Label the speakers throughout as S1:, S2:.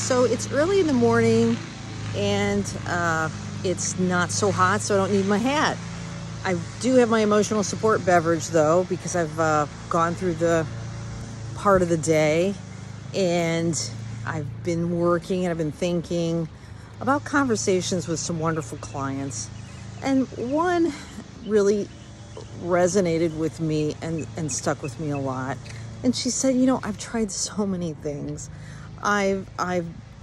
S1: So it's early in the morning and it's not so hot, so I don't need my hat. I do have my emotional support beverage though, because I've gone through the part of the day and I've been working and I've been thinking about conversations with some wonderful clients. And one really resonated with me and stuck with me a lot. And she said, I've tried so many things. I've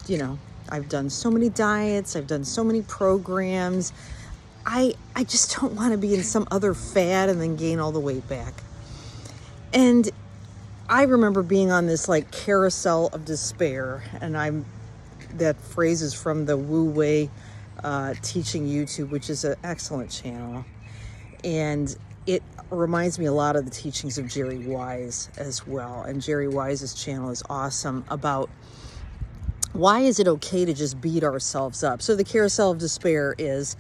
S1: done so many diets. I've done so many programs. I just don't want to be in some other fad and then gain all the weight back. And I remember being on this like carousel of despair. And that phrase is from the Wu Wei teaching YouTube, which is an excellent channel. And it reminds me a lot of the teachings of Jerry Wise as well. And Jerry Wise's channel is awesome about why is it okay to just beat ourselves up. So the carousel of despair is,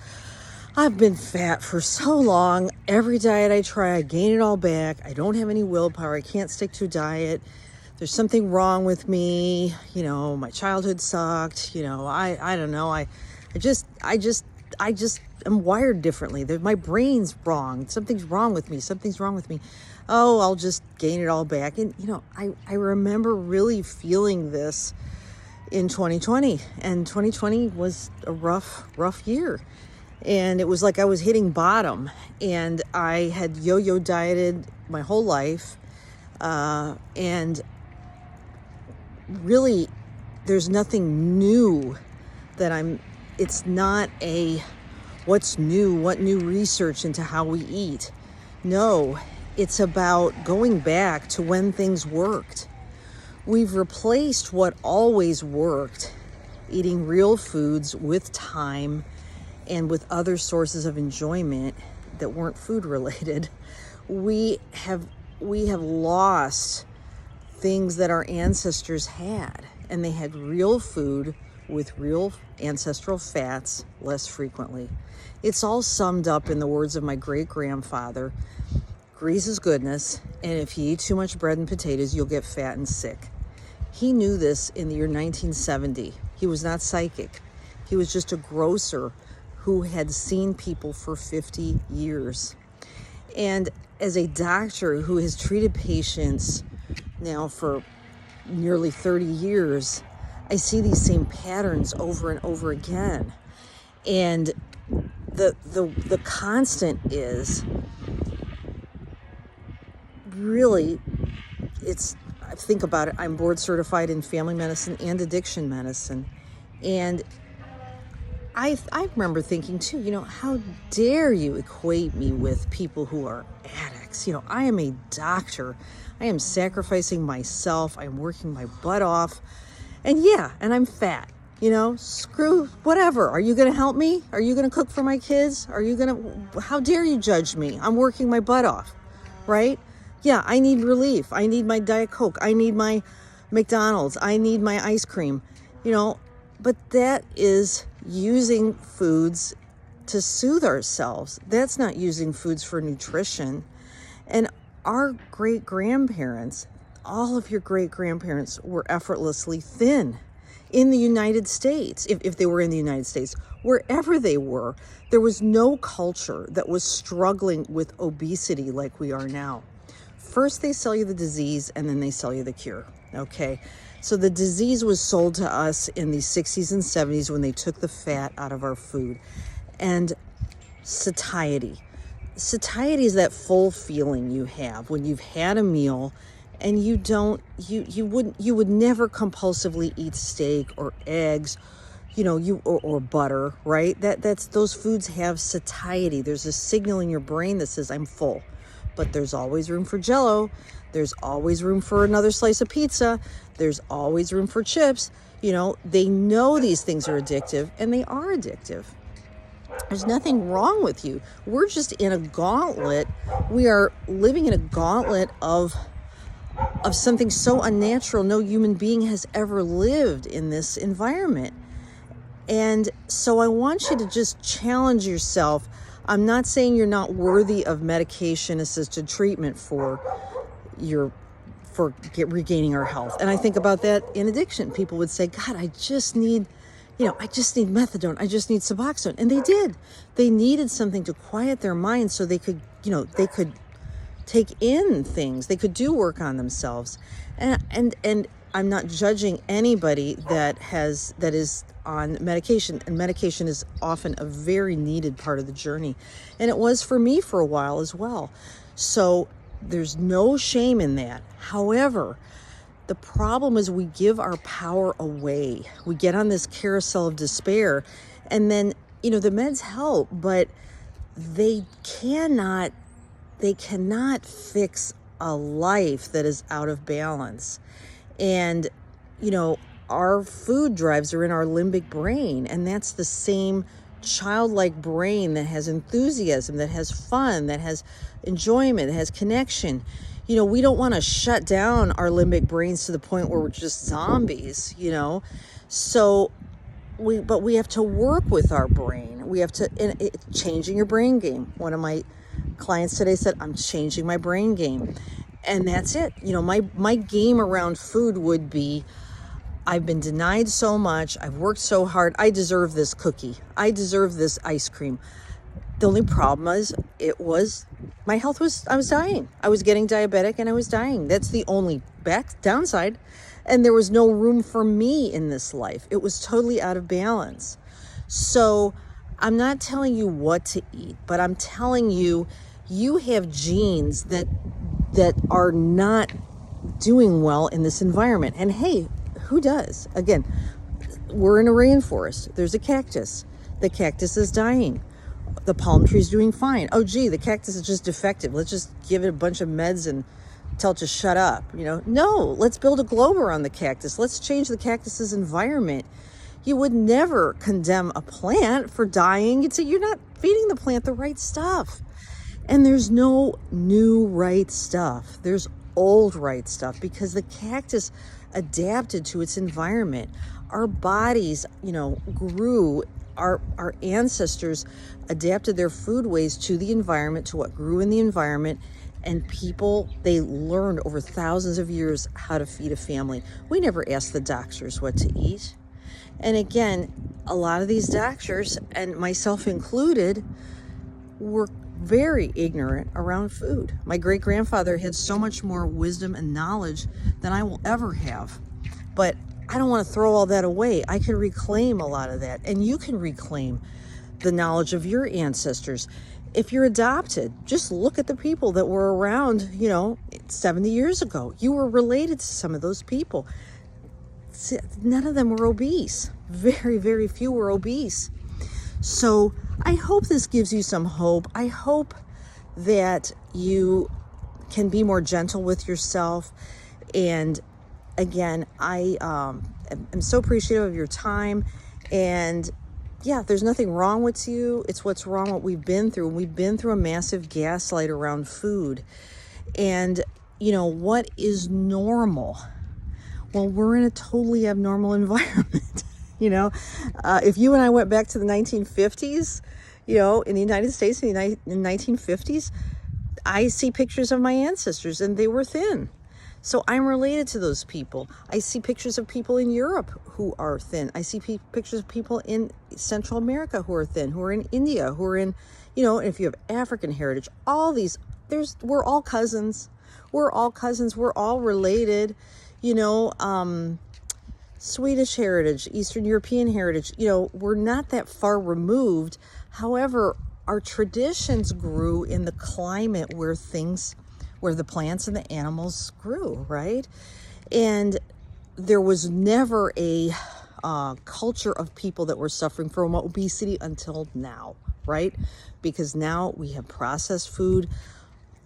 S1: I've been fat for so long. Every diet I try, I gain it all back. I don't have any willpower. I can't stick to a diet. There's something wrong with me. My childhood sucked. I don't know. I just am wired differently. My brain's wrong. Something's wrong with me. Oh, I'll just gain it all back. And, I remember really feeling this in 2020. And 2020 was a rough year. And it was like I was hitting bottom. And I had yo-yo dieted my whole life. And really, there's nothing new it's not what's new, what new research into how we eat. No, it's about going back to when things worked. We've replaced what always worked, eating real foods with time and with other sources of enjoyment that weren't food related. We have lost things that our ancestors had, and they had real food with real ancestral fats less frequently. It's all summed up in the words of my great-grandfather: grease is goodness, and if you eat too much bread and potatoes, you'll get fat and sick. He knew this in the year 1970. He was not psychic. He was just a grocer who had seen people for 50 years. And as a doctor who has treated patients now for nearly 30 years, I see these same patterns over and over again. And the constant is really, I think about it, I'm board certified in family medicine and addiction medicine. And I remember thinking too, how dare you equate me with people who are addicts? I am a doctor. I am sacrificing myself. I'm working my butt off. And I'm fat, screw whatever. Are you going to help me? Are you going to cook for my kids? How dare you judge me? I'm working my butt off, right? Yeah, I need relief. I need my Diet Coke. I need my McDonald's. I need my ice cream, but that is using foods to soothe ourselves. That's not using foods for nutrition. And our great-grandparents, all of your great-grandparents were effortlessly thin in the United States. If they were in the United States, wherever they were, there was no culture that was struggling with obesity like we are now. First, they sell you the disease, and then they sell you the cure, okay? So the disease was sold to us in the 60s and 70s when they took the fat out of our food. And satiety. Satiety is that full feeling you have when you've had a meal and you would never compulsively eat steak or eggs, or butter, right? Those foods have satiety. There's a signal in your brain that says I'm full, but there's always room for Jell-O. There's always room for another slice of pizza. There's always room for chips. They know these things are addictive, and they are addictive. There's nothing wrong with you. We're just in a gauntlet. We are living in a gauntlet of something so unnatural. No human being has ever lived in this environment. And so I want you to just challenge yourself. I'm not saying you're not worthy of medication-assisted treatment for your for regaining our health. And I think about that in addiction. People would say, God, I just need methadone. I just need Suboxone. And they did. They needed something to quiet their mind so they could, they could take in things. They could do work on themselves. And I'm not judging anybody that is on medication, and medication is often a very needed part of the journey. And it was for me for a while as well. So there's no shame in that. However, the problem is we give our power away. We get on this carousel of despair, and then, the meds help, but they cannot fix a life that is out of balance. And, our food drives are in our limbic brain, and that's the same childlike brain that has enthusiasm, that has fun, that has enjoyment, that has connection. We don't want to shut down our limbic brains to the point where we're just zombies, So we have to work with our brain. We have to, changing your brain game. One of my clients today said, I'm changing my brain game. And that's it. My game around food would be, I've been denied so much. I've worked so hard. I deserve this cookie. I deserve this ice cream. The only problem is my health I was dying. I was getting diabetic and I was dying. That's the only downside. And there was no room for me in this life. It was totally out of balance. So I'm not telling you what to eat, but I'm telling you, you have genes that are not doing well in this environment. And hey, who does? Again, we're in a rainforest. There's a cactus. The cactus is dying. The palm tree's doing fine. Oh, gee, the cactus is just defective. Let's just give it a bunch of meds and tell it to shut up. No, let's build a globe around the cactus. Let's change the cactus's environment. You would never condemn a plant for dying. You'd say you're not feeding the plant the right stuff. And there's no new right stuff. There's old right stuff, because the cactus adapted to its environment. Our bodies, grew. Our ancestors adapted their food ways to the environment, to what grew in the environment. And people, they learned over thousands of years how to feed a family. We never asked the doctors what to eat. And again, a lot of these doctors, and myself included, were very ignorant around food. My great-grandfather had so much more wisdom and knowledge than I will ever have. But I don't want to throw all that away. I can reclaim a lot of that. And you can reclaim the knowledge of your ancestors. If you're adopted, just look at the people that were around, 70 years ago. You were related to some of those people. None of them were obese. Very, very few were obese. So I hope this gives you some hope. I hope that you can be more gentle with yourself. And again, I am so appreciative of your time. And yeah, there's nothing wrong with you. It's what's wrong, what we've been through. We've been through a massive gaslight around food. And, what is normal? Well, we're in a totally abnormal environment. If you and I went back to the 1950s, in the United States in the 1950s, I see pictures of my ancestors and they were thin. So I'm related to those people. I see pictures of people in Europe who are thin. I see pictures of people in Central America who are thin, who are in India, who are in, if you have African heritage, all these, we're all cousins. We're all cousins. We're all related, Swedish heritage, Eastern European heritage, we're not that far removed. However, our traditions grew in the climate where the plants and the animals grew, right? And there was never a culture of people that were suffering from obesity until now, right? Because now we have processed food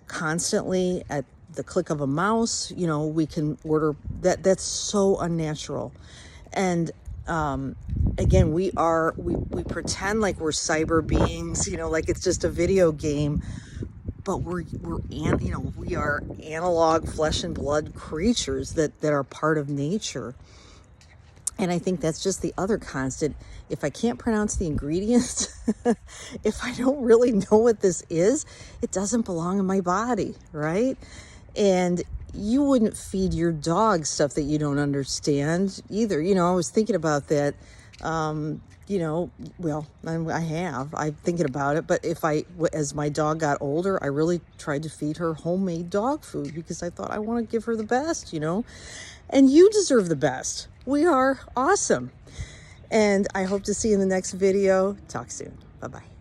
S1: constantly at the click of a mouse. We can order that. That's so unnatural. And again, we pretend like we're cyber beings, like it's just a video game, but we are analog flesh and blood creatures that are part of nature. And I think that's just the other constant. If I can't pronounce the ingredients, if I don't really know what this is, it doesn't belong in my body, right? And you wouldn't feed your dog stuff that you don't understand either. You know, I was thinking about that. You know, well, I'm thinking about it, but as my dog got older, I really tried to feed her homemade dog food because I thought I want to give her the best, you know, and you deserve the best. We are awesome. And I hope to see you in the next video. Talk soon. Bye-bye.